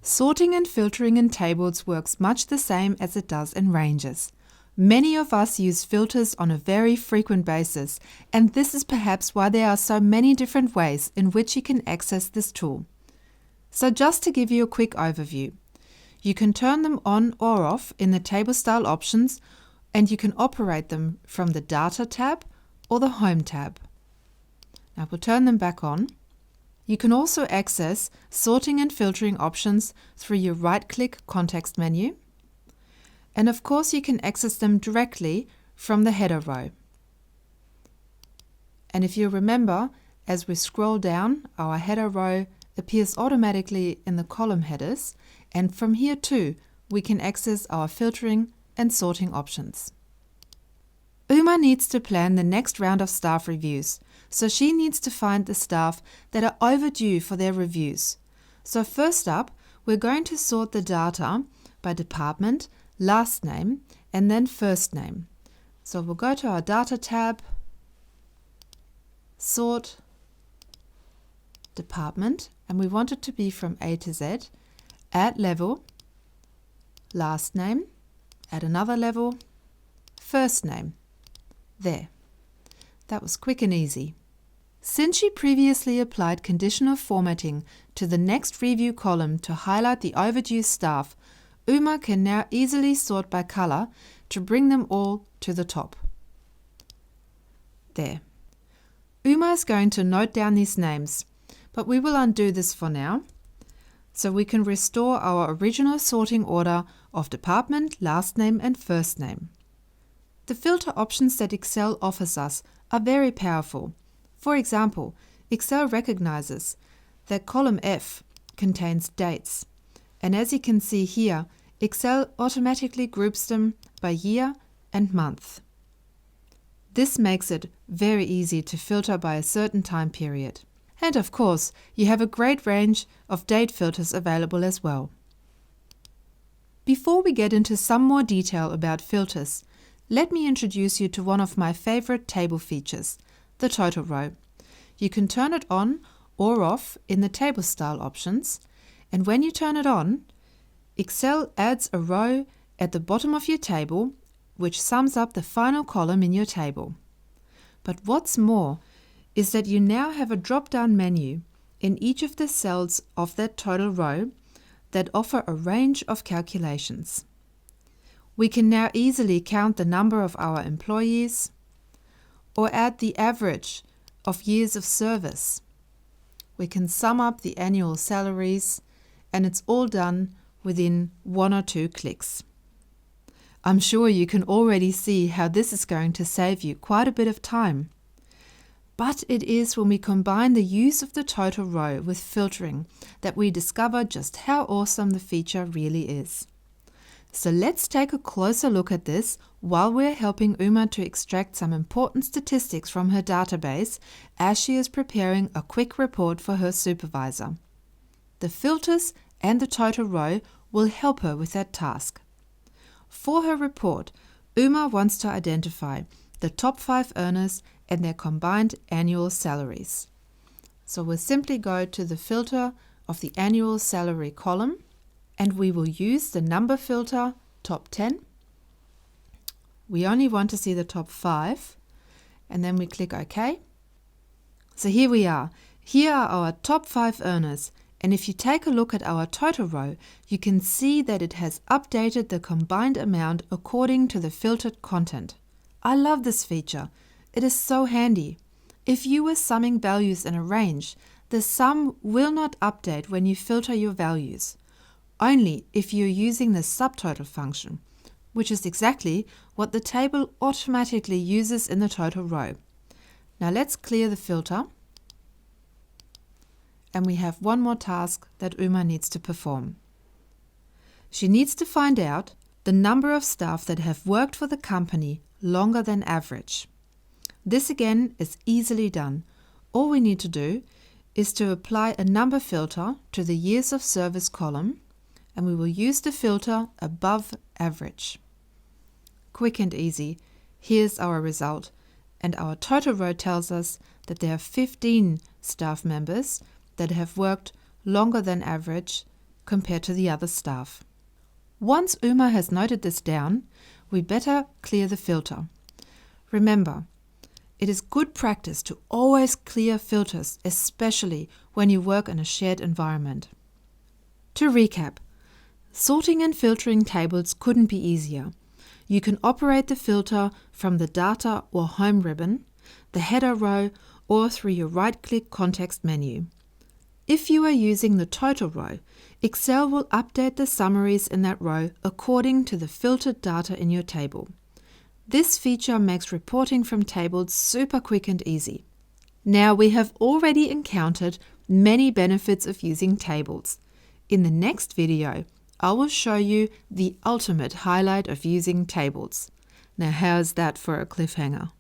Sorting and filtering in tables works much the same as it does in ranges. Many of us use filters on a very frequent basis, and this is perhaps why there are so many different ways in which you can access this tool. So just to give you a quick overview, you can turn them on or off in the table style options, and you can operate them from the Data tab or the Home tab. Now we'll turn them back on. You can also access sorting and filtering options through your right-click context menu. And of course you can access them directly from the header row. And if you remember, as we scroll down, our header row appears automatically in the column headers, and from here too we can access our filtering and sorting options. Uma needs to plan the next round of staff reviews, so she needs to find the staff that are overdue for their reviews. So first up, we're going to sort the data by department, last name, and then first name. So we'll go to our Data tab, Sort, Department, and we want it to be from A to Z, add level, last name, add another level, first name. There. That was quick and easy. Since she previously applied conditional formatting to the next review column to highlight the overdue staff, Uma can now easily sort by color to bring them all to the top. There. Uma is going to note down these names, but we will undo this for now, so we can restore our original sorting order of department, last name and first name. The filter options that Excel offers us are very powerful. For example, Excel recognizes that column F contains dates, and as you can see here, Excel automatically groups them by year and month. This makes it very easy to filter by a certain time period. And of course, you have a great range of date filters available as well. Before we get into some more detail about filters, let me introduce you to one of my favorite table features, the total row. You can turn it on or off in the table style options, and when you turn it on, Excel adds a row at the bottom of your table which sums up the final column in your table. But what's more is that you now have a drop-down menu in each of the cells of that total row that offer a range of calculations. We can now easily count the number of our employees or add the average of years of service. We can sum up the annual salaries, and it's all done within 1 or 2 clicks. I'm sure you can already see how this is going to save you quite a bit of time. But it is when we combine the use of the total row with filtering that we discover just how awesome the feature really is. So let's take a closer look at this while we're helping Uma to extract some important statistics from her database as she is preparing a quick report for her supervisor. The filters and the total row will help her with that task. For her report, Uma wants to identify the top 5 earners and their combined annual salaries. So we'll simply go to the filter of the annual salary column, and we will use the number filter top 10. We only want to see the top 5, and then we click OK. So here we are. Here are our top 5 earners, and if you take a look at our total row, you can see that it has updated the combined amount according to the filtered content. I love this feature. It is so handy. If you were summing values in a range, the sum will not update when you filter your values, only if you're using the subtotal function, which is exactly what the table automatically uses in the total row. Now let's clear the filter, and we have one more task that Uma needs to perform. She needs to find out the number of staff that have worked for the company longer than average. This again is easily done. All we need to do is to apply a number filter to the years of service column, and we will use the filter above average. Quick and easy. Here's our result, and our total row tells us that there are 15 staff members that have worked longer than average compared to the other staff. Once Uma has noted this down, we better clear the filter. Remember, it is good practice to always clear filters, especially when you work in a shared environment. To recap, sorting and filtering tables couldn't be easier. You can operate the filter from the Data or Home ribbon, the header row, or through your right-click context menu. If you are using the total row, Excel will update the summaries in that row according to the filtered data in your table. This feature makes reporting from tables super quick and easy. Now we have already encountered many benefits of using tables. In the next video, I will show you the ultimate highlight of using tables. Now how's that for a cliffhanger?